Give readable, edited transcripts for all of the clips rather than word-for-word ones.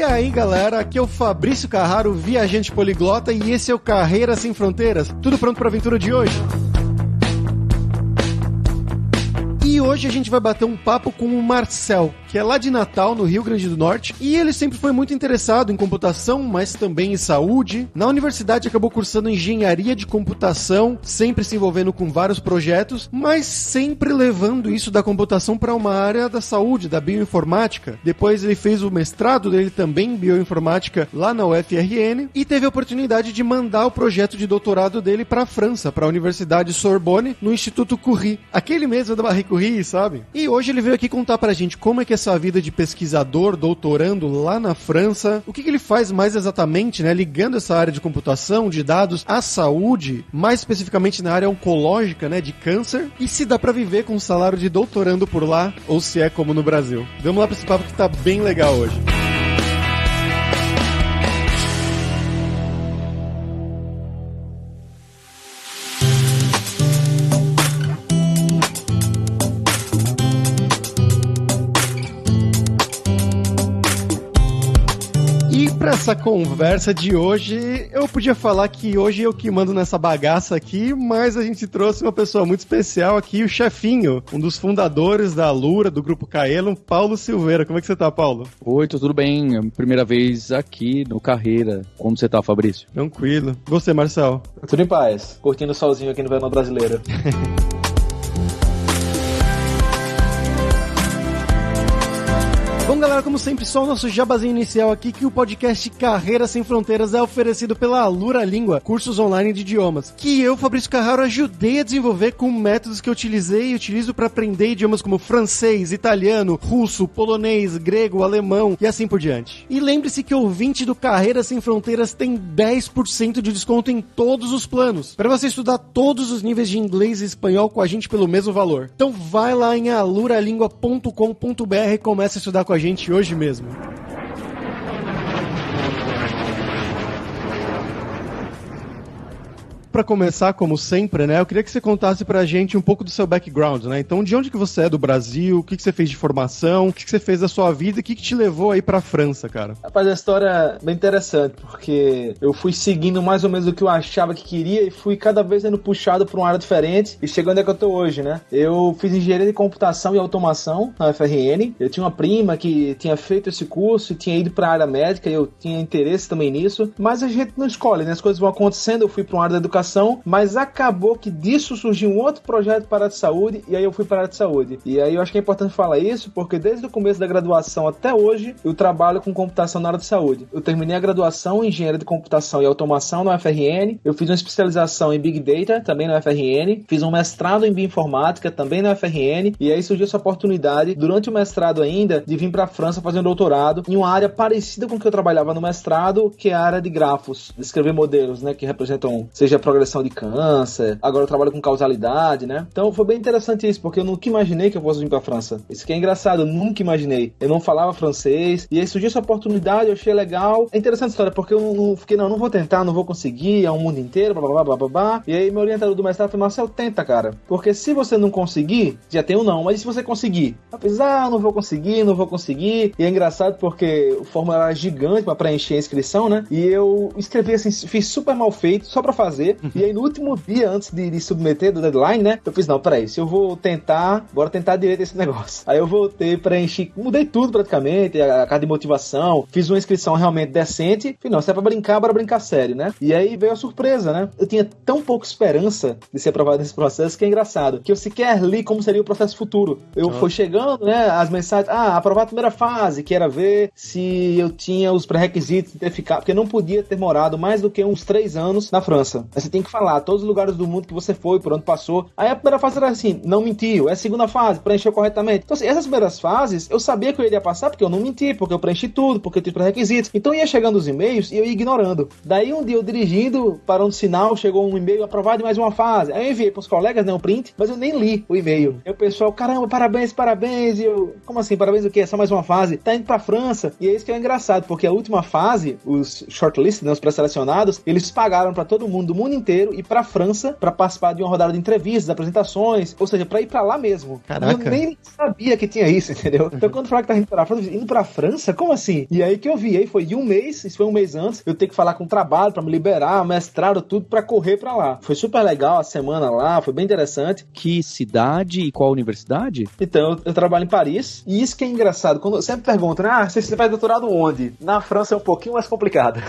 aí, galera, aqui é o Fabrício Carraro, viajante poliglota, e esse é o Carreira Sem Fronteiras. Tudo pronto para a aventura de hoje? E hoje a gente vai bater um papo com o Marcel, que é lá de Natal, no Rio Grande do Norte, e ele sempre foi muito interessado em computação, mas também em saúde. Na universidade acabou cursando engenharia de computação, sempre se envolvendo com vários projetos, mas sempre levando isso da computação para uma área da saúde, da bioinformática. Depois ele fez o mestrado dele também em bioinformática lá na UFRN e teve a oportunidade de mandar o projeto de doutorado dele para a França, para a Universidade Sorbonne, no Instituto Curie. Aquele mesmo da Marie Curie, sabe? E hoje ele veio aqui contar pra gente como é que é essa vida de pesquisador, doutorando lá na França, o que ele faz mais exatamente, né, ligando essa área de computação, de dados, à saúde, mais especificamente na área oncológica, né, de câncer, e se dá pra viver com um salário de doutorando por lá, ou se é como no Brasil. Vamos lá pra esse papo que tá bem legal hoje. Pra essa conversa de hoje, eu podia falar que hoje eu que mando nessa bagaça aqui, mas a gente trouxe uma pessoa muito especial aqui, o chefinho, um dos fundadores da Alura, do Grupo Kaelon, Paulo Silveira. Como é que você tá, Paulo? Oi, tudo bem? Primeira vez aqui no Carreira. Como você tá, Fabrício? Tranquilo. Você, Marcel? Tudo em paz. Curtindo o solzinho aqui no verão brasileiro. Bom, galera, como sempre, só o nosso jabazinho inicial aqui, que o podcast Carreira Sem Fronteiras é oferecido pela Alura Língua, cursos online de idiomas, que eu, Fabrício Carraro, ajudei a desenvolver com métodos que eu utilizei e utilizo para aprender idiomas como francês, italiano, russo, polonês, grego, alemão e assim por diante. E lembre-se que o ouvinte do Carreira Sem Fronteiras tem 10% de desconto em todos os planos, para você estudar todos os níveis de inglês e espanhol com a gente pelo mesmo valor. Então vai lá em aluralingua.com.br e comece a estudar com a gente hoje mesmo. Pra começar, como sempre, né, eu queria que você contasse pra gente um pouco do seu background, né? Então, de onde que você é do Brasil, o que que você fez de formação, o que que você fez da sua vida e o que que te levou aí pra França, cara? Rapaz, a história é bem interessante, porque eu fui seguindo mais ou menos o que eu achava que queria e fui cada vez sendo puxado pra uma área diferente e chegando onde é que eu tô hoje, né? Eu fiz engenharia de computação e automação na UFRN. Eu tinha uma prima que tinha feito esse curso e tinha ido pra área médica e eu tinha interesse também nisso, mas a gente não escolhe, né? As coisas vão acontecendo, eu fui pra uma área da educação, mas acabou que disso surgiu um outro projeto para a área de saúde e aí eu fui para a área de saúde. E aí eu acho que é importante falar isso porque desde o começo da graduação até hoje eu trabalho com computação na área de saúde. Eu terminei a graduação em engenharia de computação e automação na UFRN, eu fiz uma especialização em Big Data também na UFRN, fiz um mestrado em bioinformática também na UFRN e aí surgiu essa oportunidade durante o mestrado ainda de vir para a França fazer um doutorado em uma área parecida com o que eu trabalhava no mestrado, que é a área de grafos, de escrever modelos, né, que representam, seja progressão de câncer, agora eu trabalho com causalidade, né? Então foi bem interessante isso, porque eu nunca imaginei que eu fosse vir pra França. Isso que é engraçado, eu nunca imaginei. Eu não falava francês, e aí surgiu essa oportunidade, eu achei legal. É interessante a história, porque eu não fiquei, não vou tentar, não vou conseguir, é um mundo inteiro, blá, blá, blá, blá, blá. E aí meu orientador do mestrado falou, Marcel, tenta, cara. Porque se você não conseguir, já tem um não, mas e se você conseguir? Eu pensei, não vou conseguir. E é engraçado porque o formulário era gigante pra preencher a inscrição, né? E eu escrevi assim, fiz super mal feito, só pra fazer. E aí no último dia, antes de submeter do deadline, né, eu fiz, não, peraí, se eu vou tentar, bora tentar direito esse negócio. Aí eu voltei, preenchi, mudei tudo praticamente, a carta de motivação, fiz uma inscrição realmente decente, falei, não, se é pra brincar, bora brincar sério, né? E aí veio a surpresa, né? Eu tinha tão pouca esperança de ser aprovado nesse processo que é engraçado, que eu sequer li como seria o processo futuro. Eu fui chegando, né, as mensagens, aprovar a primeira fase, que era ver se eu tinha os pré-requisitos de ter ficado, porque não podia ter morado mais do que uns 3 anos na França. Aí você tem que falar todos os lugares do mundo que você foi, por onde passou. Aí a primeira fase era assim, não mentiu. É a segunda fase, preencheu corretamente. Então assim, essas primeiras fases, eu sabia que eu iria passar porque eu não menti, porque eu preenchi tudo, porque eu tive pré-requisitos. Então ia chegando os e-mails e eu ia ignorando. Daí um dia eu dirigindo, parando o sinal, chegou um e-mail aprovado em mais uma fase. Aí eu enviei pros colegas, né, um print, mas eu nem li o e-mail. Aí o pessoal, caramba, parabéns. E eu, como assim, parabéns o quê? É só mais uma fase? Tá indo pra França. E é isso que é engraçado, porque a última fase, os shortlists, né, os pré-selecionados, eles pagaram pra todo mundo do mundo inteiro ir pra França pra participar de uma rodada de entrevistas, apresentações, ou seja, pra ir pra lá mesmo. Caraca. Eu nem sabia que tinha isso, entendeu? Então quando falaram que tava indo pra França, indo pra França? Como assim? E aí que eu vi, aí foi de um mês, isso foi um mês antes, eu tenho que falar com o trabalho pra me liberar, mestrado, tudo pra correr pra lá. Foi super legal a semana lá, foi bem interessante. Que cidade e qual universidade? Então, eu trabalho em Paris, e isso que é engraçado, quando sempre perguntam, né, você faz doutorado onde? Na França é um pouquinho mais complicado.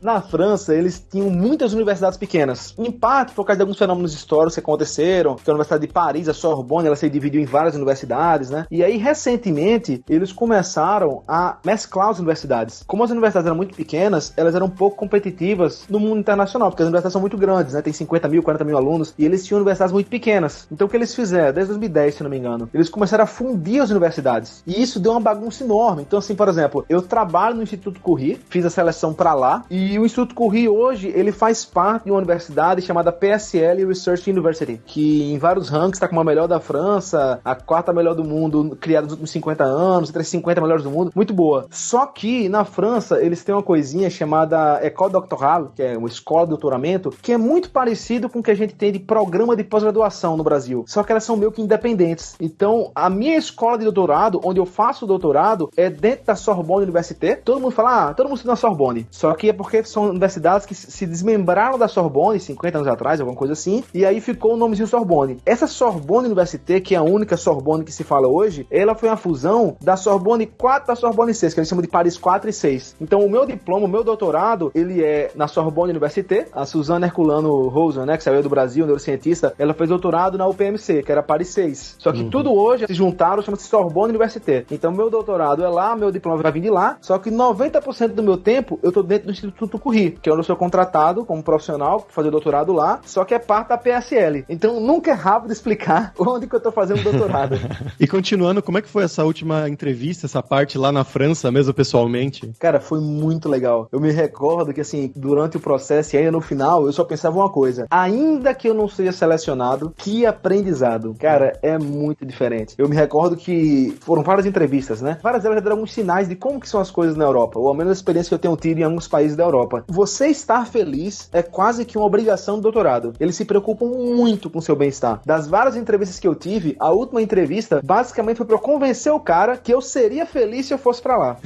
Na França, eles tinham muitas universidades pequenas, em parte por causa de alguns fenômenos históricos que aconteceram, que a Universidade de Paris, a Sorbonne, ela se dividiu em várias universidades, né, e aí, recentemente, eles começaram a mesclar as universidades. Como as universidades eram muito pequenas, elas eram um pouco competitivas no mundo internacional, porque as universidades são muito grandes, né, tem 50 mil, 40 mil alunos, e eles tinham universidades muito pequenas. Então, o que eles fizeram, desde 2010, se não me engano, eles começaram a fundir as universidades, e isso deu uma bagunça enorme. Então, assim, por exemplo, eu trabalho no Instituto Curie, fiz a seleção pra lá, e o Instituto Curie hoje, ele faz parte de uma universidade chamada PSL Research University, que em vários rankings está como a melhor da França, a quarta melhor do mundo, criada nos últimos 50 anos, entre as 50 melhores do mundo, muito boa. Só que na França, eles têm uma coisinha chamada École Doctorale, que é uma escola de doutoramento, que é muito parecido com o que a gente tem de programa de pós-graduação no Brasil, só que elas são meio que independentes. Então, a minha escola de doutorado, onde eu faço o doutorado, é dentro da Sorbonne Université. Todo mundo fala, todo mundo estuda na Sorbonne. Só que é porque são universidades que se desmembraram da Sorbonne 50 anos atrás, alguma coisa assim, e aí ficou o nomezinho Sorbonne. Essa Sorbonne Université, que é a única Sorbonne que se fala hoje, ela foi uma fusão da Sorbonne 4 e da Sorbonne 6, que eles chamam de Paris 4 e 6. Então, o meu diploma, o meu doutorado, ele é na Sorbonne Université. A Suzana Herculano Rosen, né, que saiu do Brasil, neurocientista, ela fez doutorado na UPMC, que era Paris 6. Só que tudo hoje se juntaram, chama-se Sorbonne Université. Então, meu doutorado é lá, meu diploma vai vir de lá, só que 90% do meu tempo eu tô dentro do Instituto Curie, que é onde eu sou contratado como profissional para fazer doutorado lá, só que é parte da PSL. Então, nunca é rápido explicar onde que eu tô fazendo doutorado. E continuando, como é que foi essa última entrevista, essa parte lá na França mesmo, pessoalmente? Cara, foi muito legal. Eu me recordo que, assim, durante o processo e ainda no final, eu só pensava uma coisa: ainda que eu não seja selecionado, que aprendizado. Cara, é muito diferente. Eu me recordo que foram várias entrevistas, né? Várias delas deram alguns sinais de como que são as coisas na Europa, ou ao menos a experiência que eu tenho tido em alguns países da Europa. Você estar feliz é quase que uma obrigação do doutorado. Eles se preocupam muito com o seu bem-estar. Das várias entrevistas que eu tive, a última entrevista basicamente foi pra eu convencer o cara que eu seria feliz se eu fosse pra lá.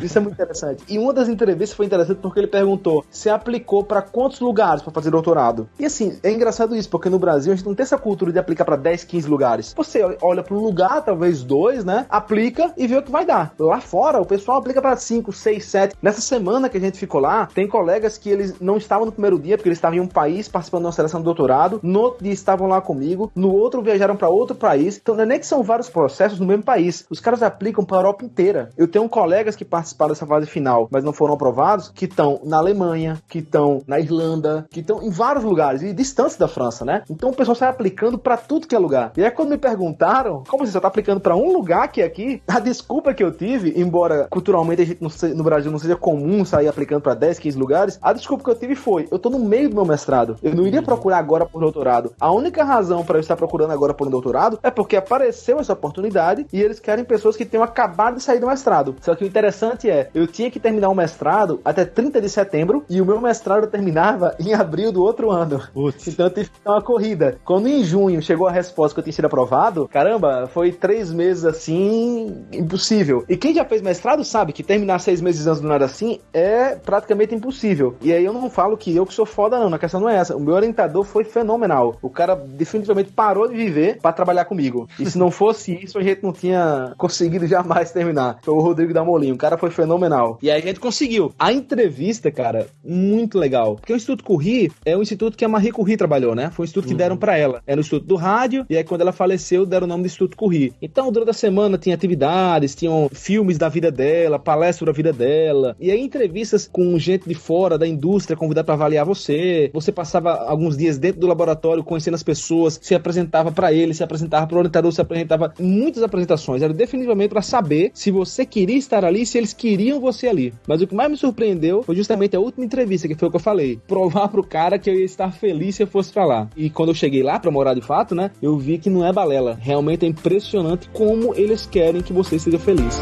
Isso é muito interessante. E uma das entrevistas foi interessante porque ele perguntou: você aplicou pra quantos lugares pra fazer doutorado? E assim, é engraçado isso, porque no Brasil a gente não tem essa cultura de aplicar pra 10, 15 lugares. Você olha pra um lugar, talvez 2, né? Aplica e vê o que vai dar. Lá fora, o pessoal aplica pra 5, 6, 7. Nessa semana que a gente ficou lá, tem colegas que eles não estavam no primeiro dia, porque eles estavam em um país participando de uma seleção de doutorado, no outro dia estavam lá comigo, no outro viajaram pra outro país. Então não é nem que são vários processos no mesmo país. Os caras aplicam pra Europa inteira. Eu tenho colegas que participaram dessa fase final, mas não foram aprovados, que estão na Alemanha, que estão na Irlanda, que estão em vários lugares, e distantes da França, né? Então o pessoal sai aplicando pra tudo que é lugar. E aí quando me perguntaram, como você só tá aplicando pra um lugar que é aqui? A desculpa que eu tive, embora culturalmente a gente no Brasil não seja comum sair aplicando pra 10, 15 lugares, a desculpa que eu tive foi: eu tô no meio do meu mestrado, eu não iria procurar agora por doutorado. A única razão pra eu estar procurando agora por um doutorado é porque apareceu essa oportunidade e eles querem pessoas que tenham acabado de sair do mestrado. Só que o interessante é, eu tinha que terminar o mestrado até 30 de setembro e o meu mestrado terminava em abril do outro ano. Putz. Então eu tive que dar uma corrida. Quando em junho chegou a resposta que eu tinha sido aprovado, caramba, foi 3 meses assim, impossível. E quem já fez mestrado sabe que terminar 6 meses antes do nada assim é praticamente impossível. E aí eu não falo que eu que sou foda não, a questão não é essa. O meu orientador foi fenomenal. O cara definitivamente parou de viver pra trabalhar comigo. E se não fosse isso, a gente não tinha conseguido jamais terminar. Foi o Rodrigo Damolim, o cara foi fenomenal. E aí a gente conseguiu. A entrevista, cara, muito legal. Porque o Instituto Curie é um instituto que a Marie Curie trabalhou, né? Foi um instituto que deram pra ela. Era no Instituto do Rádio, e aí quando ela faleceu, deram o nome de Instituto Curie. Então, durante a semana tinha atividades, tinham filmes da vida dela, palestras da vida dela, e aí entrevistas com gente de fora da indústria convidada pra avaliar você. Você passava alguns dias dentro do laboratório conhecendo as pessoas, se apresentava pra ele, se apresentava pro orientador, se apresentava muitas apresentações. Era definitivamente pra saber se você queria estar ali, se eles queriam você ali. Mas o que mais me surpreendeu foi justamente a última entrevista, que foi o que eu falei. Provar pro cara que eu ia estar feliz se eu fosse pra lá. E quando eu cheguei lá pra morar de fato, né, eu vi que não é balela. Realmente é impressionante como eles querem que você seja feliz.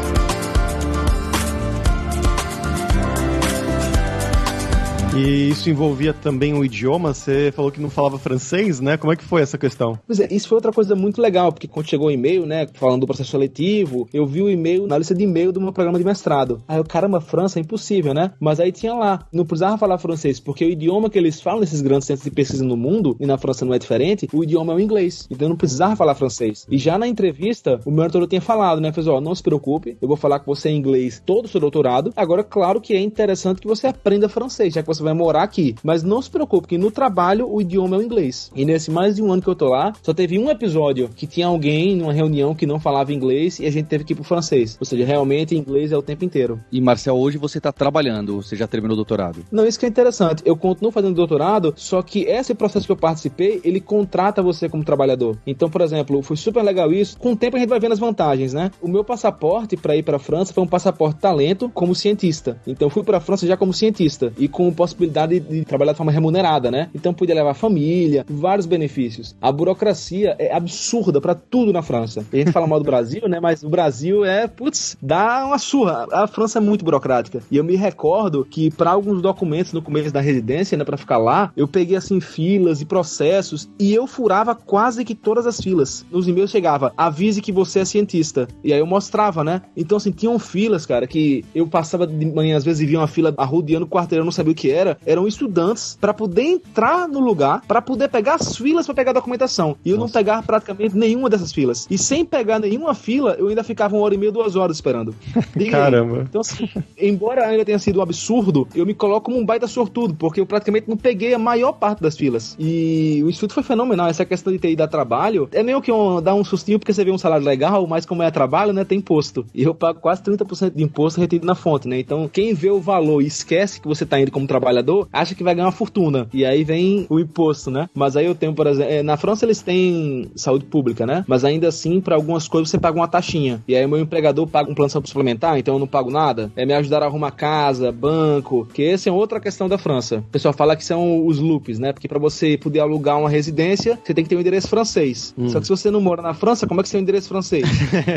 E isso envolvia também o idioma? Você falou que não falava francês, né? Como é que foi essa questão? Pois é, isso foi outra coisa muito legal, porque quando chegou o e-mail, né, falando do processo seletivo, eu vi o e-mail na lista de e-mail do meu programa de mestrado. Aí eu, caramba, França é impossível, né? Mas aí tinha lá, não precisava falar francês, porque o idioma que eles falam nesses grandes centros de pesquisa no mundo, e na França não é diferente, o idioma é o inglês. Então eu não precisava falar francês. E já na entrevista, o meu orientador tinha falado, né, fez, não se preocupe, eu vou falar com você em inglês todo o seu doutorado. Agora, claro que é interessante que você aprenda francês, já que você vai morar aqui. Mas não se preocupe, que no trabalho o idioma é o inglês. E nesse mais de um ano que eu tô lá, só teve um episódio que tinha alguém numa reunião que não falava inglês e a gente teve que ir pro francês. Ou seja, realmente inglês é o tempo inteiro. E Marcel, hoje você tá trabalhando, você já terminou o doutorado? Não, isso que é interessante. Eu continuo fazendo doutorado, só que esse processo que eu participei, ele contrata você como trabalhador. Então, por exemplo, foi super legal isso. Com o tempo a gente vai vendo as vantagens, né? O meu passaporte para ir pra França foi um passaporte talento como cientista. Então eu fui pra França já como cientista e com possibilidade de trabalhar de forma remunerada, né? Então podia levar a família, vários benefícios. A burocracia é absurda pra tudo na França. A gente fala mal do Brasil, né? Mas o Brasil dá uma surra. A França é muito burocrática. E eu me recordo que pra alguns documentos no começo da residência, né, pra ficar lá, eu peguei assim filas e processos e eu furava quase que todas as filas. Nos e-mails chegava, avise que você é cientista. E aí eu mostrava, né? Então assim, tinham filas, cara, que eu passava de manhã, às vezes, e via uma fila arrodeando o quarteirão, não sabia o que era. Eram estudantes pra poder entrar no lugar, pra poder pegar as filas pra pegar a documentação. E eu não pegava praticamente nenhuma dessas filas. E sem pegar nenhuma fila, eu ainda ficava 1h30, 2 horas esperando. Caramba. Então assim, embora ainda tenha sido um absurdo, eu me coloco como um baita sortudo, porque eu praticamente não peguei a maior parte das filas. E o instituto foi fenomenal. Essa questão de ter ido a trabalho, é meio que dá um sustinho, porque você vê um salário legal, mas como é trabalho, né, tem imposto. E eu pago quase 30% de imposto retido na fonte, né? Então, quem vê o valor e esquece que você tá indo como trabalhador, acha que vai ganhar uma fortuna. E aí vem o imposto, né? Mas aí eu tenho, por exemplo, na França eles têm saúde pública, né? Mas ainda assim, para algumas coisas você paga uma taxinha. E aí o meu empregador paga um plano suplementar, então eu não pago nada. É me ajudar a arrumar casa, banco, que essa é outra questão da França. O pessoal fala que são os loops, né? Porque para você poder alugar uma residência, você tem que ter um endereço francês. Só que se você não mora na França, como é que você tem um endereço francês?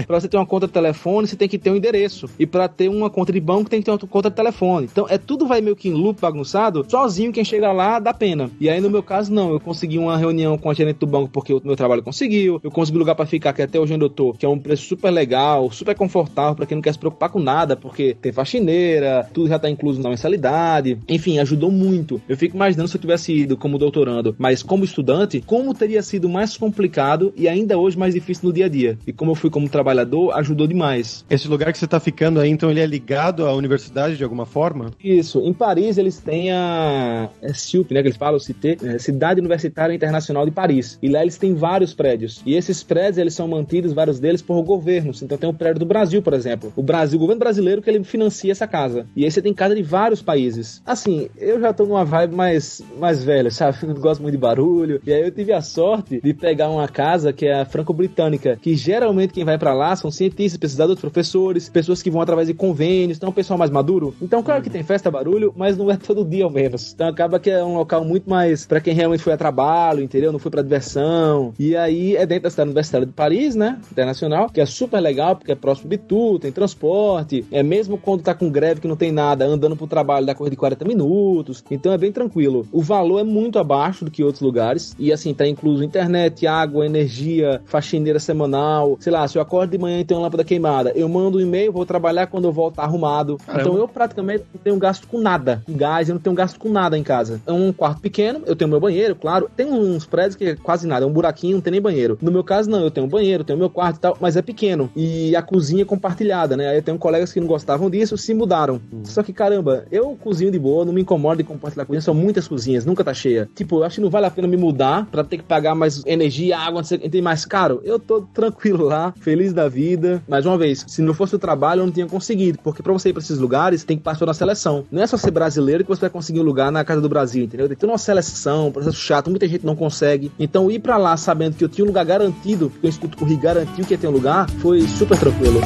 Para você ter uma conta de telefone, você tem que ter um endereço. E para ter uma conta de banco, tem que ter uma conta de telefone. Então, tudo vai meio que em loop bagunçado, sozinho quem chega lá dá pena. E aí, no meu caso, não. Eu consegui uma reunião com a gerente do banco porque o meu trabalho conseguiu. Eu consegui lugar pra ficar, que até hoje onde eu tô, que é um preço super legal, super confortável pra quem não quer se preocupar com nada, porque tem faxineira, tudo já tá incluso na mensalidade. Enfim, ajudou muito. Eu fico imaginando se eu tivesse ido como doutorando, mas como estudante, como teria sido mais complicado e ainda hoje mais difícil no dia a dia. E como eu fui como trabalhador, ajudou demais. Esse lugar que você tá ficando aí, então ele é ligado à universidade de alguma forma? Isso. Em Paris, eles têm a CUP, né, que eles falam, CIT, Cidade Universitária Internacional de Paris. E lá eles têm vários prédios. E esses prédios, eles são mantidos, vários deles, por governos. Então tem o prédio do Brasil, por exemplo. O governo brasileiro, que ele financia essa casa. E aí você tem casa de vários países. Assim, eu já tô numa vibe mais velha, sabe? Eu não gosto muito de barulho. E aí eu tive a sorte de pegar uma casa que é a franco-britânica, que geralmente quem vai pra lá são cientistas, pesquisadores, professores, pessoas que vão através de convênios, então é um pessoal mais maduro. Então, claro que tem festa, barulho, mas não é todo dia ao menos. Então acaba que é um local muito mais pra quem realmente foi a trabalho, entendeu? Não foi pra diversão. E aí é dentro da cidade universitária de Paris, né? Internacional, que é super legal, porque é próximo de tudo, tem transporte. É mesmo quando tá com greve que não tem nada, andando pro trabalho dá coisa de 40 minutos. Então é bem tranquilo. O valor é muito abaixo do que outros lugares. E assim, tá incluso internet, água, energia, faxineira semanal. Sei lá, se eu acordo de manhã e tenho uma lâmpada queimada, eu mando um e-mail, vou trabalhar, quando eu volto tá arrumado. Caramba. Então eu praticamente não tenho gasto com nada. Com gás, eu não tenho gasto com nada em casa. É um quarto pequeno, eu tenho meu banheiro, claro. Tem uns prédios que é quase nada, é um buraquinho, não tem nem banheiro. No meu caso, não, eu tenho um banheiro, tenho meu quarto e tal, mas é pequeno. E a cozinha é compartilhada, né? Aí eu tenho colegas que não gostavam disso, se mudaram. Só que, caramba, eu cozinho de boa, não me incomodo de compartilhar a cozinha, são muitas cozinhas, nunca tá cheia. Tipo, eu acho que não vale a pena me mudar pra ter que pagar mais energia, água, não sei, tem mais caro. Eu tô tranquilo lá, feliz da vida. Mais uma vez, se não fosse o trabalho, eu não tinha conseguido, porque pra você ir pra esses lugares, tem que passar na seleção. Não é só ser brasileiro que você vai conseguir um lugar na Casa do Brasil, entendeu? Tem toda uma seleção, um processo chato, muita gente não consegue. Então, ir pra lá sabendo que eu tinha um lugar garantido, porque o Instituto Curie garantiu que ia ter um lugar, foi super tranquilo.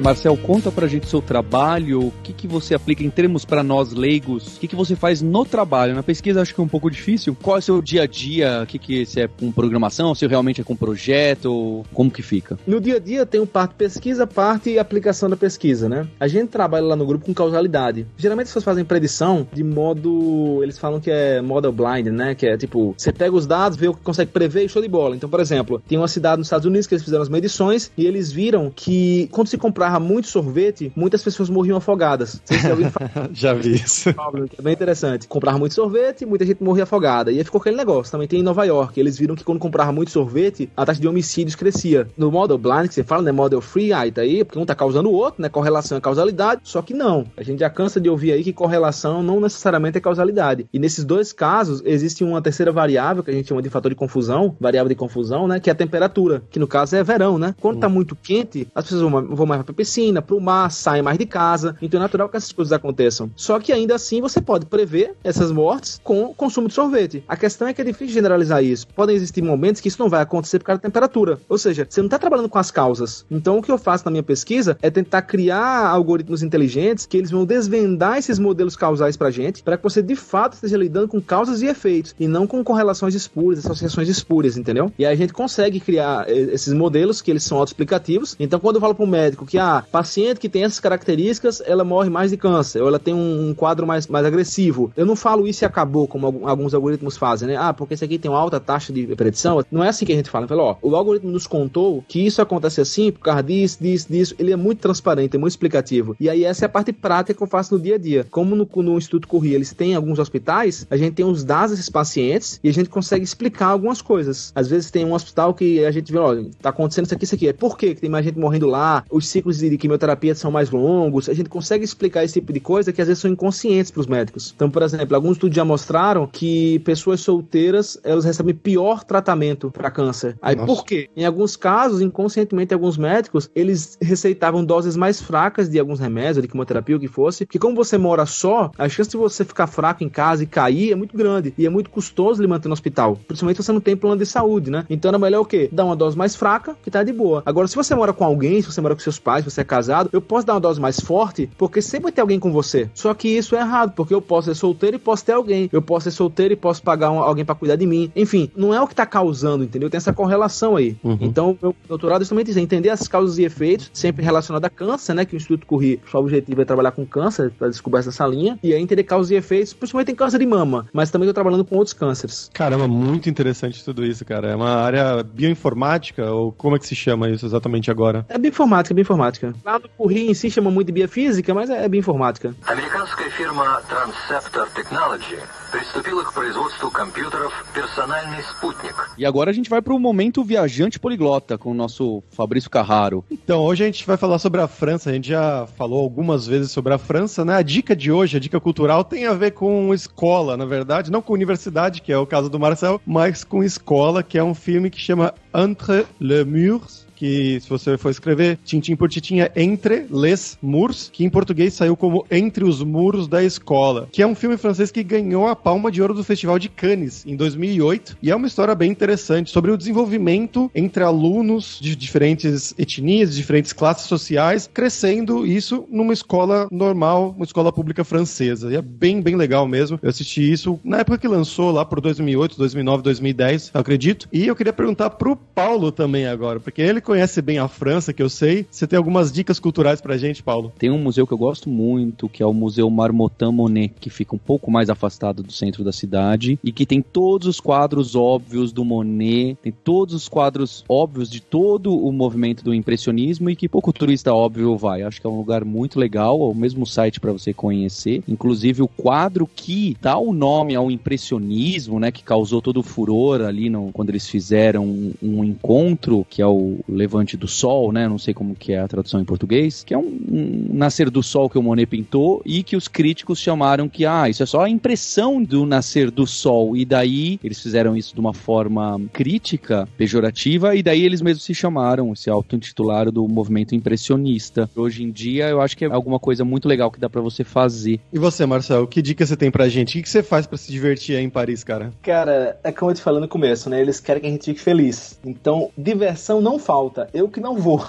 Marcel, conta pra gente o seu trabalho, o que você aplica em termos para nós leigos, o que você faz no trabalho? Na pesquisa acho que é um pouco difícil. Qual é o seu dia a dia? O que se é com programação, se realmente é com projeto, como que fica? No dia a dia tem parte pesquisa, parte aplicação da pesquisa, né? A gente trabalha lá no grupo com causalidade. Geralmente as pessoas fazem predição de modo, eles falam que é model blind, né? Que é tipo, você pega os dados, vê o que consegue prever e show de bola. Então, por exemplo, tem uma cidade nos Estados Unidos que eles fizeram as medições e eles viram que quando se comprava muito sorvete, muitas pessoas morriam afogadas. Vocês já ouviram falar? Já vi isso. É bem interessante. Comprava muito sorvete, muita gente morria afogada. E aí ficou aquele negócio. Também tem em Nova York. Eles viram que quando comprava muito sorvete, a taxa de homicídios crescia. No model blind, que você fala, né? Model free, aí tá aí, porque um tá causando o outro, né? Correlação é causalidade. Só que não. A gente já cansa de ouvir aí que correlação não necessariamente é causalidade. E nesses dois casos, existe uma terceira variável, que a gente chama de fator de confusão, variável de confusão, né? Que é a temperatura. Que no caso é verão, né? Quando tá muito quente, as pessoas vão mais pra piscina, pro mar, saem mais de casa. Então é natural que essas coisas aconteçam. Só que ainda assim você pode prever essas mortes com o consumo de sorvete. A questão é que é difícil generalizar isso. Podem existir momentos que isso não vai acontecer por causa da temperatura. Ou seja, você não está trabalhando com as causas. Então o que eu faço na minha pesquisa é tentar criar algoritmos inteligentes que eles vão desvendar esses modelos causais pra gente, para que você de fato esteja lidando com causas e efeitos, e não com correlações espúrias, associações espúrias, entendeu? E aí a gente consegue criar esses modelos que eles são autoexplicativos. Então quando eu falo para um médico que paciente que tem essas características, ela morre mais de câncer, ou ela tem um quadro mais agressivo. Eu não falo isso e acabou, como alguns algoritmos fazem, né? Porque esse aqui tem uma alta taxa de predição. Não é assim que a gente fala. Fala, o algoritmo nos contou que isso acontece assim por causa disso. Ele é muito transparente, é muito explicativo. E aí essa é a parte prática que eu faço no dia a dia. Como no Instituto Curie eles têm alguns hospitais, a gente tem os dados desses pacientes e a gente consegue explicar algumas coisas. Às vezes tem um hospital que a gente vê, olha, tá acontecendo isso aqui. É por quê que tem mais gente morrendo lá? Os ciclos de quimioterapia são mais longos. A gente consegue explicar esse tipo de coisa que às vezes são inconscientes para os médicos. Então, por exemplo, alguns estudos já mostraram que pessoas solteiras, elas recebem pior tratamento para câncer. Aí, nossa. Por quê? Em alguns casos, inconscientemente, alguns médicos, eles receitavam doses mais fracas de alguns remédios, de quimioterapia, o que fosse, porque como você mora só, a chance de você ficar fraco em casa e cair é muito grande, e é muito custoso lhe manter no hospital, principalmente se você não tem plano de saúde, né? Então era melhor o quê? Dar uma dose mais fraca, que tá de boa. Agora, se você mora com alguém, se você mora com seus pais, se você é casado, eu posso dar uma dose mais forte, porque sempre vai ter alguém com você. Só que isso é errado, porque eu posso ser solteiro e posso ter alguém. Eu posso ser solteiro e posso pagar alguém pra cuidar de mim. Enfim, não é o que tá causando, entendeu? Tem essa correlação aí. Então, meu doutorado é justamente isso, entender as causas e efeitos, sempre relacionado a câncer, né? Que o Instituto Curie, o objetivo é trabalhar com câncer, para descobrir essa linha, e aí entender causas e efeitos, principalmente em câncer de mama, mas também tô trabalhando com outros cânceres. Caramba, muito interessante tudo isso, cara. É uma área bioinformática, ou como é que se chama isso exatamente agora? É bioinformática. Lá no Curie em si chama muito de biofísica, mas é bioinformática. Американская фирма Transceptor Technology приступила к производству компьютеров «Персональный спутник». E agora a gente vai para o momento viajante poliglota com o nosso Fabrício Carraro. Então, hoje a gente vai falar sobre a França. A gente já falou algumas vezes sobre a França, né? A dica de hoje, a dica cultural, tem a ver com escola, na verdade. Não com universidade, que é o caso do Marcel, mas com escola, que é um filme que chama Entre les Murs, que se você for escrever tintim por tintim é Entre les Murs, que em português saiu como Entre os Muros da Escola, que é um filme francês que ganhou a Palma de Ouro do Festival de Cannes em 2008, e é uma história bem interessante sobre o desenvolvimento entre alunos de diferentes etnias, de diferentes classes sociais, crescendo isso numa escola normal, uma escola pública francesa, e é bem legal mesmo. Eu assisti isso na época que lançou, lá por 2008, 2009, 2010, eu acredito, e eu queria perguntar pro Paulo também agora, porque ele conhece bem a França, que eu sei. Você tem algumas dicas culturais pra gente, Paulo? Tem um museu que eu gosto muito, que é o Museu Marmottan Monet, que fica um pouco mais afastado do centro da cidade e que tem todos os quadros óbvios do Monet, tem todos os quadros óbvios de todo o movimento do impressionismo e que pouco turista óbvio vai. Acho que é um lugar muito legal, é o mesmo site pra você conhecer. Inclusive o quadro que dá o nome ao impressionismo, né, que causou todo o furor ali quando eles fizeram um encontro, que é o Levante do Sol, né? Não sei como que é a tradução em português, que é um nascer do sol que o Monet pintou e que os críticos chamaram que, isso é só a impressão não do nascer do sol. E daí eles fizeram isso de uma forma crítica, pejorativa, e daí eles mesmos se chamaram, se auto-intitularam do movimento impressionista. Hoje em dia eu acho que é alguma coisa muito legal que dá pra você fazer. E você, Marcelo, que dica você tem pra gente? O que você faz pra se divertir aí em Paris, cara? Cara, é como eu te falei no começo, né? Eles querem que a gente fique feliz. Então, diversão não falta. Eu que não vou.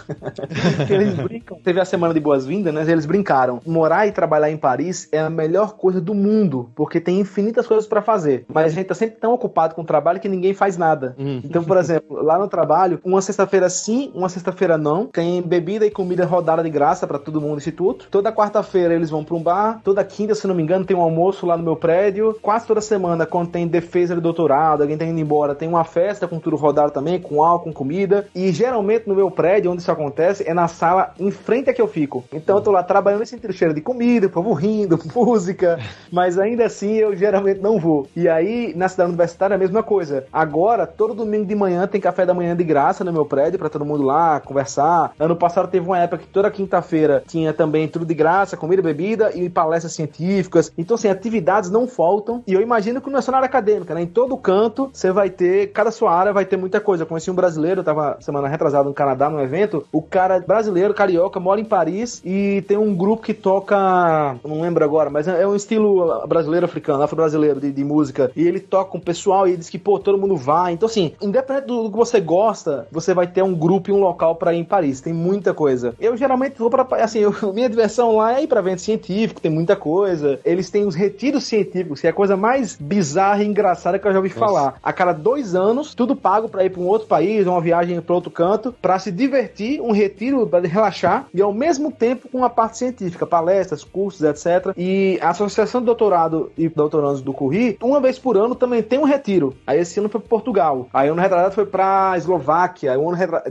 Eles brincam. Teve a semana de boas-vindas, né? Eles brincaram. Morar e trabalhar em Paris é a melhor coisa do mundo, porque tem infinitas coisas pra fazer. Mas a gente tá sempre tão ocupado com o trabalho que ninguém faz nada. Então, por exemplo, lá no trabalho, uma sexta-feira sim, uma sexta-feira não. Tem bebida e comida rodada de graça pra todo mundo no instituto. Toda quarta-feira eles vão pra um bar. Toda quinta, se não me engano, tem um almoço lá no meu prédio. Quase toda semana, quando tem defesa de doutorado, alguém tá indo embora, tem uma festa com tudo rodado também, com álcool, com comida. E geralmente no meu prédio, onde isso acontece, é na sala em frente a que eu fico. Então eu tô lá trabalhando e sentindo cheiro de comida, o povo rindo, música, mas ainda assim eu geralmente não vou. E aí, na cidade universitária, é a mesma coisa. Agora, todo domingo de manhã tem café da manhã de graça no meu prédio, pra todo mundo lá conversar. Ano passado teve uma época que toda quinta-feira tinha também tudo de graça, comida, bebida e palestras científicas. Então, assim, atividades não faltam. E eu imagino que não é só na área acadêmica, né? Em todo canto, você vai ter, cada sua área vai ter muita coisa. Eu conheci um brasileiro, eu tava semana retrasada no Canadá, num evento. O cara brasileiro, carioca, mora em Paris e tem um grupo que toca, não lembro agora, mas é um estilo brasileiro africano, afro-brasileiro de música. E ele toca com o pessoal e ele diz que, pô, todo mundo vai. Então, assim, independente do que você gosta, você vai ter um grupo e um local pra ir em Paris. Tem muita coisa. Eu geralmente vou pra, assim, minha diversão lá é ir pra evento científico, tem muita coisa. Eles têm os retiros científicos, que é a coisa mais bizarra e engraçada que eu já ouvi falar. A cada 2 anos, tudo pago pra ir pra um outro país, uma viagem pra outro canto, pra se divertir, um retiro pra relaxar, e ao mesmo tempo com a parte científica, palestras, cursos, etc. E a Associação de Doutorado e Doutorandos do Curri, uma vez por ano também tem um retiro. Aí esse ano foi pra Portugal. Aí ano retrasado foi pra Eslováquia. Aí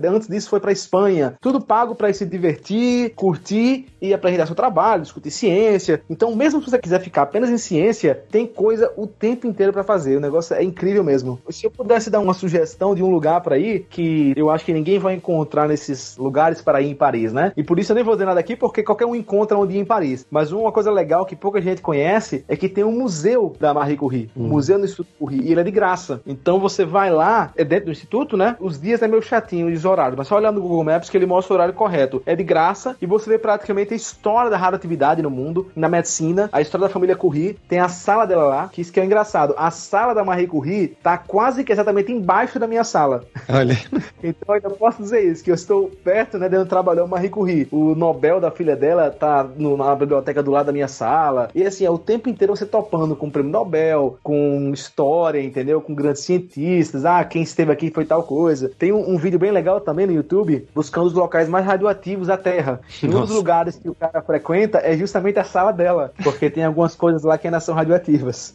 antes disso foi pra Espanha. Tudo pago pra ir se divertir, curtir e aprender seu trabalho, discutir ciência. Então, mesmo se você quiser ficar apenas em ciência, tem coisa o tempo inteiro pra fazer. O negócio é incrível mesmo. Se eu pudesse dar uma sugestão de um lugar pra ir, que eu acho que ninguém vai encontrar nesses lugares para ir em Paris, né? E por isso eu nem vou dizer nada aqui, porque qualquer um encontra um dia em Paris. Mas uma coisa legal que pouca gente conhece é que tem um museu da Marie Curie. Um museu no Instituto Curie. E ele é de graça. Então você vai lá, é dentro do instituto, né? Os dias é meio chatinho, os horários. Mas só olhar no Google Maps que ele mostra o horário correto. É de graça e você vê praticamente a história da radioatividade no mundo, na medicina, a história da família Curie. Tem a sala dela lá, que isso que é engraçado. A sala da Marie Curie tá quase que exatamente embaixo da minha sala. Olha. Então eu ainda posso dizer isso, que eu estou perto, né, de onde trabalhou Marie Curie. O Nobel da filha dela tá na biblioteca do lado da minha sala. E assim, é o tempo inteiro você topando com o prêmio Nobel, com história, entendeu? Com grandes cientistas. Ah, quem esteve aqui foi tal coisa. Tem um vídeo bem legal também no YouTube, buscando os locais mais radioativos da Terra. E um dos lugares que o cara frequenta é justamente a sala dela, porque tem algumas coisas lá que ainda são radioativas.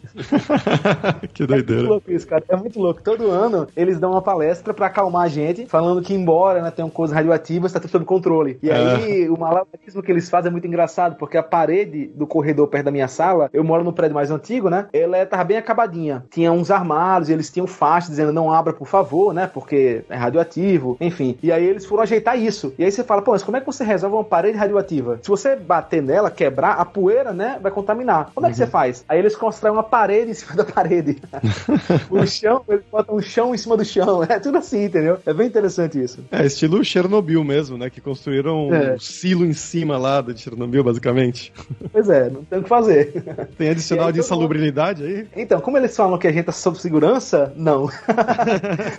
Que doideira. É muito louco isso, cara. É muito louco. Todo ano eles dão uma palestra pra acalmar a gente, falando que embora, né, tenham coisas radioativas, tá tudo sob controle. E aí, o malabarismo que eles fazem é muito engraçado, porque a parede do corredor perto da minha sala, eu moro no prédio mais antigo, né, ela tava bem acabadinha. Tinha uns armários, eles tinham faixas dizendo não abra, por favor, né, porque é radioativo, enfim. E aí eles foram ajeitar isso. E aí você fala, pô, mas como é que você resolve uma parede radioativa? Se você bater nela, quebrar, a poeira, né, vai contaminar. Como é que você faz? Aí eles constroem uma parede em cima da parede. O chão, eles botam um chão em cima do chão. É tudo assim, entendeu? É bem interessante isso. É, estilo Chernobyl mesmo, né? Que construíram um silo em cima lá de Chernobyl, basicamente. Pois é, não tem o que fazer. Tem adicional aí, de insalubridade aí? Então, como eles falam que a gente tá sob segurança, não.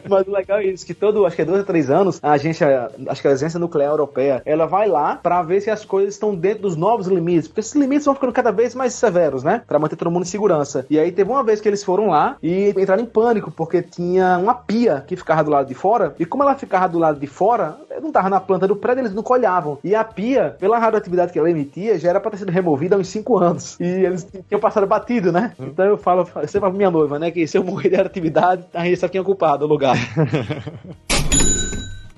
Mas o legal é isso, que acho que é 2 a 3 anos, a agência, acho que a Agência Nuclear Europeia, ela vai lá pra ver se as coisas estão dentro dos novos limites, porque esses limites vão ficando cada vez mais severos, né? Pra manter todo mundo em segurança. E aí teve uma vez que eles foram lá e entraram em pânico, porque tinha uma pia que ficava do lado de fora, e como ela ficava do lado de fora, não tava na planta do prédio, eles não olhavam. E a pia, pela radioatividade que ela emitia, já era pra ter sido removida há uns 5 anos. E eles tinham passado batido, né? Então eu sempre pra minha noiva, né, que se eu morrer de radioatividade, a gente sabe quem é o culpado, o lugar.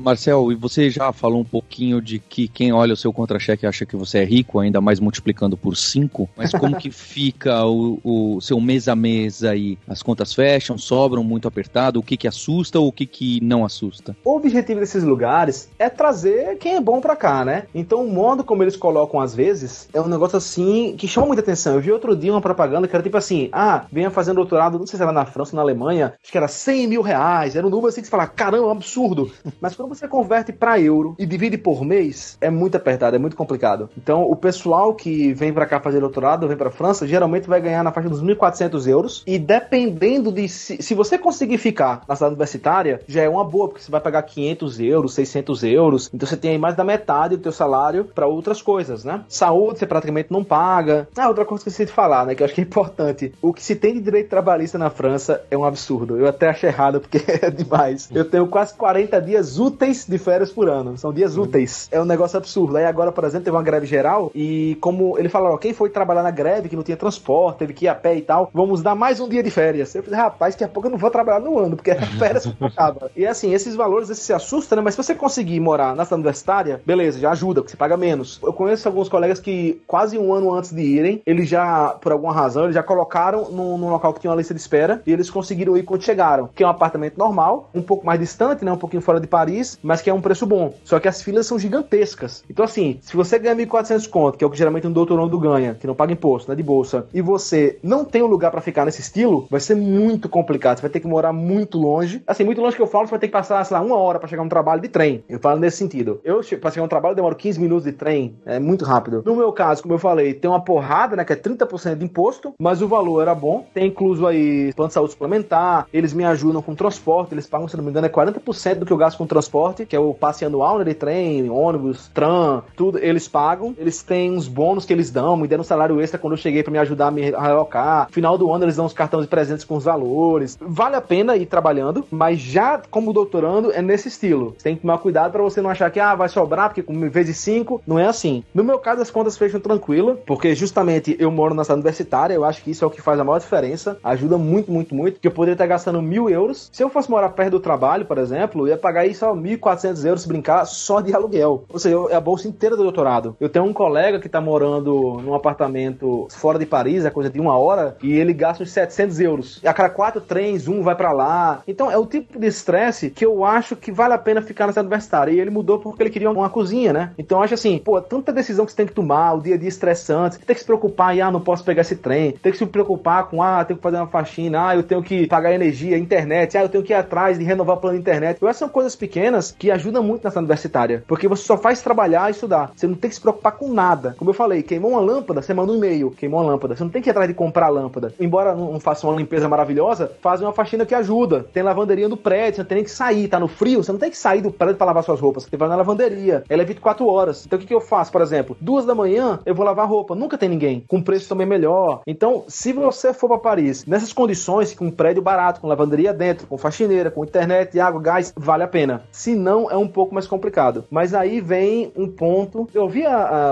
Marcel, e você já falou um pouquinho de que quem olha o seu contra-cheque acha que você é rico, ainda mais multiplicando por 5, mas como que fica o seu mês a mês aí? As contas fecham, sobram muito apertado, o que assusta ou o que não assusta? O objetivo desses lugares é trazer quem é bom pra cá, né? Então o modo como eles colocam às vezes é um negócio assim que chama muita atenção. Eu vi outro dia uma propaganda que era tipo assim, venha fazer doutorado, não sei se era na França ou na Alemanha, acho que era 100 mil reais, era um número assim que você fala, caramba, é um absurdo. Mas quando você converte pra euro e divide por mês, é muito apertado, é muito complicado. Então o pessoal que vem pra cá fazer doutorado, vem pra França, geralmente vai ganhar na faixa dos 1.400 euros e dependendo de se você conseguir ficar na cidade universitária, já é uma boa, porque você vai pagar 500 euros, 600 euros, então você tem aí mais da metade do teu salário pra outras coisas, né? Saúde você praticamente não paga. Outra coisa que eu esqueci de falar, né, que eu acho que é importante, o que se tem de direito trabalhista na França é um absurdo. Eu até acho errado, porque é demais. Eu tenho quase 40 dias úteis de férias por ano. São dias úteis. É um negócio absurdo. Aí agora, por exemplo, teve uma greve geral e como ele falou, quem foi trabalhar na greve, que não tinha transporte, teve que ir a pé e tal, vamos dar mais um dia de férias. Eu falei, rapaz, daqui a pouco eu não vou trabalhar no ano, porque férias não acaba. E assim, esses valores, esses se assustam, né? Mas se você conseguir morar na cidade universitária, beleza, já ajuda, porque você paga menos. Eu conheço alguns colegas que quase um ano antes de irem, eles já, por alguma razão, eles já colocaram num local que tinha uma lista de espera e eles conseguiram ir quando chegaram, que é um apartamento normal, um pouco mais distante, né? Um pouquinho fora de Paris, mas que é um preço bom. Só que as filas são gigantescas. Então assim, se você ganha 1.400 conto, que é o que geralmente um doutorando ganha, que não paga imposto, né? De bolsa, e você não tem um lugar pra ficar nesse estilo, vai ser muito complicado. Você vai ter que morar muito longe. Assim, muito longe que eu falo, você vai ter que passar, sei lá, 1 hora pra chegar no trabalho de trem. Eu falo nesse sentido. Pra chegar no trabalho, eu demoro 15 minutos de trem. É muito rápido. No meu caso, como eu falei, tem uma porrada, né? Que é 30% de imposto, mas o valor era bom. Tem incluso aí plano de saúde suplementar, eles me ajudam com transporte, eles pagam, se não me engano, é 40% do que eu gasto com transporte, que é o passe anual, né? De trem, ônibus, tram, tudo, eles pagam. Eles têm uns bônus que eles dão, me deram um salário extra quando eu cheguei pra me ajudar a me realocar. Final do ano, eles dão uns cartões de presentes com os valores. Vale a pena ir trabalhando, mas já como doutorando, é nesse estilo. Você tem que tomar cuidado pra você não achar que, vai sobrar, porque com vezes 5, não é assim. No meu caso, as contas fecham tranquilo, porque justamente eu moro na cidade universitária, eu acho que isso é o que faz a maior diferença, ajuda muito, muito, muito, porque eu poderia estar gastando 1.000 euros. Se eu fosse morar perto do trabalho, por exemplo, eu ia pagar aí só 1.400 euros se brincar, só de aluguel. Ou seja, é a bolsa inteira do doutorado. Eu tenho um colega que tá morando num apartamento fora de Paris, é coisa de 1 hora, e ele gasta uns 700 euros. E a cada 4 trens, um vai pra lá. Então, é o tipo de estresse que eu acho que vale a pena ficar na cidade universitária. E ele mudou porque ele queria uma cozinha, né? Então, eu acho assim, tanta decisão que você tem que tomar, o dia a dia estressante, você tem que se preocupar não posso pegar esse trem, tem que se preocupar com, tenho que fazer uma faxina, eu tenho que pagar energia, internet, eu tenho que ir atrás de renovar o plano de internet. Essas são coisas pequenas que ajudam muito na cidade universitária, porque você só faz trabalhar e estudar. Você não tem que se preocupar com nada. Como eu falei, queimou uma lâmpada, você manda um e-mail, queimou uma lâmpada. Você não tem que ir atrás de comprar lâmpada. Embora não faça uma limpeza maravilhosa, faz uma faxina que ajuda. Tem lavanderia no prédio, você não tem nem que sair, tá no frio, você não tem que sair do prédio pra lavar suas roupas. Você vai na lavanderia, ela é 24 horas. Então o que eu faço, por exemplo? 2 da manhã, eu vou lavar roupa. Nunca tem ninguém. Com preço também melhor. Então, se você for pra Paris, nessas condições, com um prédio barato, com lavanderia dentro, com faxineira, com internet, água, gás, vale a pena. Se não, é um pouco mais complicado. Mas aí vem um ponto. Eu vi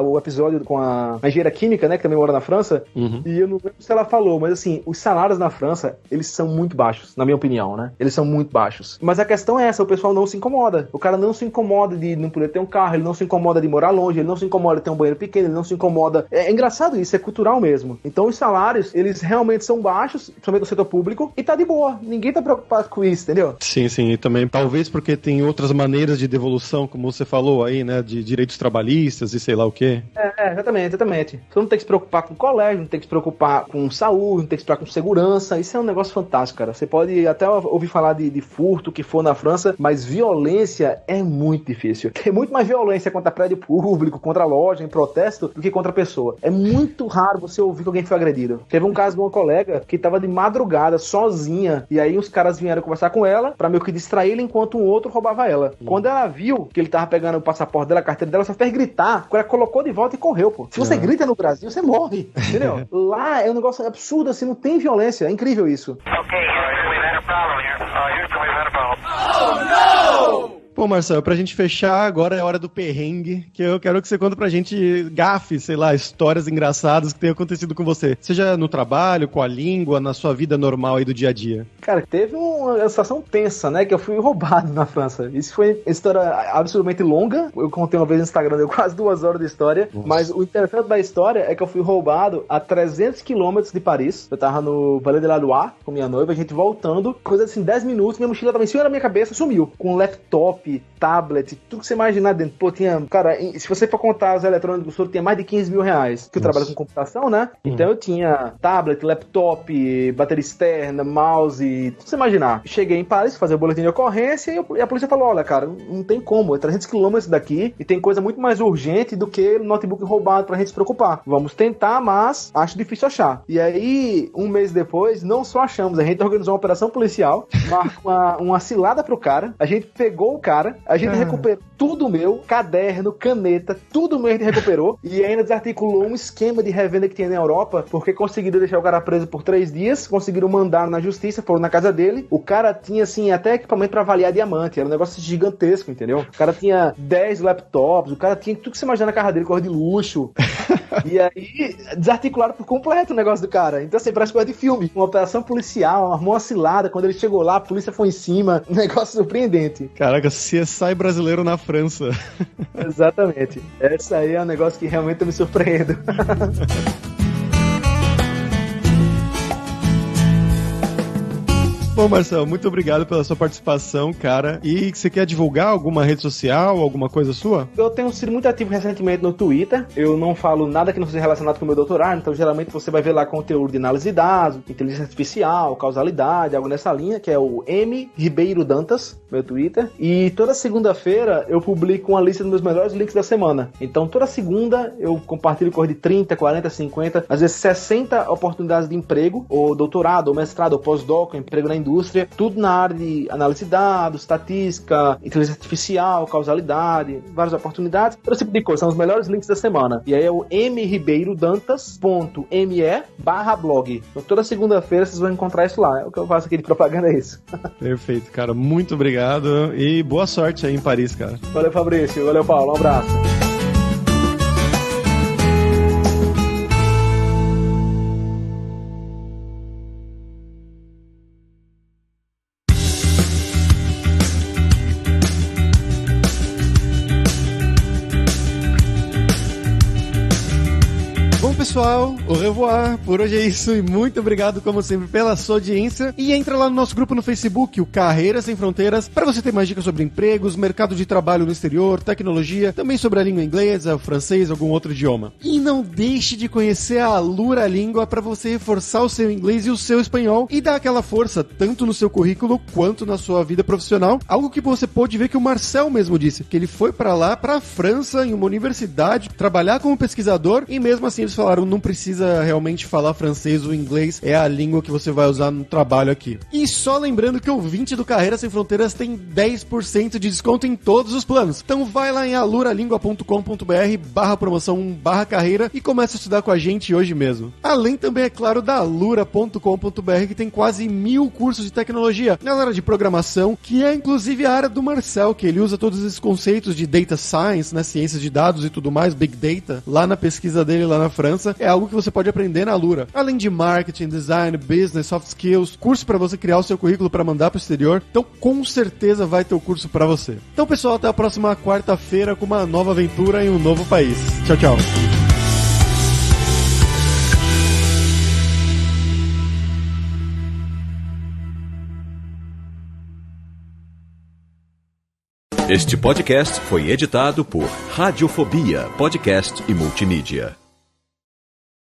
o episódio com a engenheira química, né, que também mora na França, e eu não lembro se ela falou, mas assim, os salários na França, eles são muito baixos, na minha opinião, né? Eles são muito baixos. Mas a questão é essa, o pessoal não se incomoda. O cara não se incomoda de não poder ter um carro, ele não se incomoda de morar longe, ele não se incomoda de ter um banheiro pequeno, ele não se incomoda. É engraçado isso, é cultural mesmo. Então os salários, eles realmente são baixos, principalmente no setor público, e tá de boa. Ninguém tá preocupado com isso, entendeu? Sim, sim. E também, talvez porque tem outras maneiras de devolução, como você falou aí, né? De direitos trabalhistas e sei lá o quê. Exatamente. Você não tem que se preocupar com colégio, não tem que se preocupar com saúde, não tem que se preocupar com segurança. Isso é um negócio fantástico, cara. Você pode até ouvir falar de furto, que for na França, mas violência é muito difícil. Tem muito mais violência contra prédio público, contra loja, em protesto, do que contra pessoa. É muito raro você ouvir que alguém foi agredido. Teve um caso de uma colega que tava de madrugada, sozinha, e aí os caras vieram conversar com ela, pra meio que distrair ela, enquanto um outro roubava ela. Quando ela viu que ele tava pegando o passaporte dela, a carteira dela, só fez gritar, ela colocou de volta e correu, pô. Se você grita no Brasil, você morre, entendeu? Lá é um negócio absurdo, assim, não tem violência. É incrível isso. Bom, Marcelo, pra gente fechar, agora é a hora do perrengue, que eu quero que você conte pra gente gafes, sei lá, histórias engraçadas que tenham acontecido com você. Seja no trabalho, com a língua, na sua vida normal aí do dia a dia. Cara, teve uma situação tensa, né? Que eu fui roubado na França. Isso foi uma história absolutamente longa. Eu contei uma vez no Instagram, deu quase 2 horas de história. Nossa. Mas o interessante da história é que eu fui roubado a 300 quilômetros de Paris. Eu tava no Vallée de la Loire com minha noiva, a gente voltando, coisa assim, 10 minutos, minha mochila tava em cima da minha cabeça, sumiu. Com laptop, tablet, tudo que você imaginar dentro. Pô, tinha, cara, se você for contar os eletrônicos do Soro, tinha mais de 15 mil reais. Que eu trabalho com computação, né? Então eu tinha tablet, laptop, bateria externa, mouse, tudo que você imaginar. Cheguei em Paris, fazer o boletim de ocorrência e a polícia falou, olha, cara, não tem como, é 300 quilômetros daqui e tem coisa muito mais urgente do que o notebook roubado pra gente se preocupar. Vamos tentar, mas acho difícil achar. E aí, um mês depois, não só achamos, a gente organizou uma operação policial, marcou uma cilada pro cara, a gente pegou o cara, a gente recuperou tudo meu, caderno, caneta, tudo meu a gente recuperou e ainda desarticulou um esquema de revenda que tinha na Europa, porque conseguiram deixar o cara preso por 3 dias, conseguiram mandar na justiça, foram na casa dele, o cara tinha, assim, até equipamento pra avaliar diamante, era um negócio gigantesco, entendeu? O cara tinha 10 laptops, o cara tinha tudo que você imagina na casa dele, coisa de luxo. E aí, desarticularam por completo o negócio do cara. Então, assim, parece coisa de filme. Uma operação policial, armou uma cilada, quando ele chegou lá, a polícia foi em cima. Um negócio surpreendente. Caraca, CSI brasileiro na França. Exatamente. Essa aí é um negócio que realmente eu me surpreendo. Bom, Marcelo, muito obrigado pela sua participação, cara. E você quer divulgar alguma rede social, alguma coisa sua? Eu tenho sido muito ativo recentemente no Twitter. Eu não falo nada que não seja relacionado com o meu doutorado, então geralmente você vai ver lá conteúdo de análise de dados, inteligência artificial, causalidade, algo nessa linha, que é o M. Ribeiro Dantas, meu Twitter. E toda segunda-feira eu publico uma lista dos meus melhores links da semana. Então toda segunda eu compartilho coisa de 30, 40, 50, às vezes 60 oportunidades de emprego, ou doutorado, ou mestrado, ou pós-doc, emprego na indústria, tudo na área de análise de dados, estatística, inteligência artificial, causalidade, várias oportunidades, todo tipo de coisa, são os melhores links da semana. E aí é o mribeirodantas.me/blog. Então toda segunda-feira vocês vão encontrar isso lá. O que eu faço aqui de propaganda é isso. Perfeito, cara. Muito obrigado e boa sorte aí em Paris, cara. Valeu, Fabrício. Valeu, Paulo. Um abraço. Pessoal, au revoir, por hoje é isso e muito obrigado como sempre pela sua audiência e entra lá no nosso grupo no Facebook, o Carreiras Sem Fronteiras, para você ter mais dicas sobre empregos, mercado de trabalho no exterior, tecnologia, também sobre a língua inglesa, o francês, algum outro idioma. E não deixe de conhecer a Alura Língua para você reforçar o seu inglês e o seu espanhol e dar aquela força tanto no seu currículo quanto na sua vida profissional, algo que você pode ver que o Marcel mesmo disse, que ele foi para lá, para a França, em uma universidade, trabalhar como pesquisador e mesmo assim eles falaram, não precisa realmente falar francês ou inglês, é a língua que você vai usar no trabalho aqui. E só lembrando que o ouvinte do Carreira Sem Fronteiras tem 10% de desconto em todos os planos. Então vai lá em aluralingua.com.br/promoção/carreira e começa a estudar com a gente hoje mesmo. Além também, é claro, da alura.com.br, que tem quase 1000 cursos de tecnologia na área de programação, que é inclusive a área do Marcel, que ele usa todos esses conceitos de data science, né, ciências de dados e tudo mais, big data, lá na pesquisa dele lá na França. É algo que você pode aprender na Alura. Além de marketing, design, business, soft skills, curso para você criar o seu currículo para mandar para o exterior. Então, com certeza vai ter o curso para você. Então, pessoal, até a próxima quarta-feira com uma nova aventura em um novo país. Tchau, tchau. Este podcast foi editado por Radiofobia, podcast e multimídia.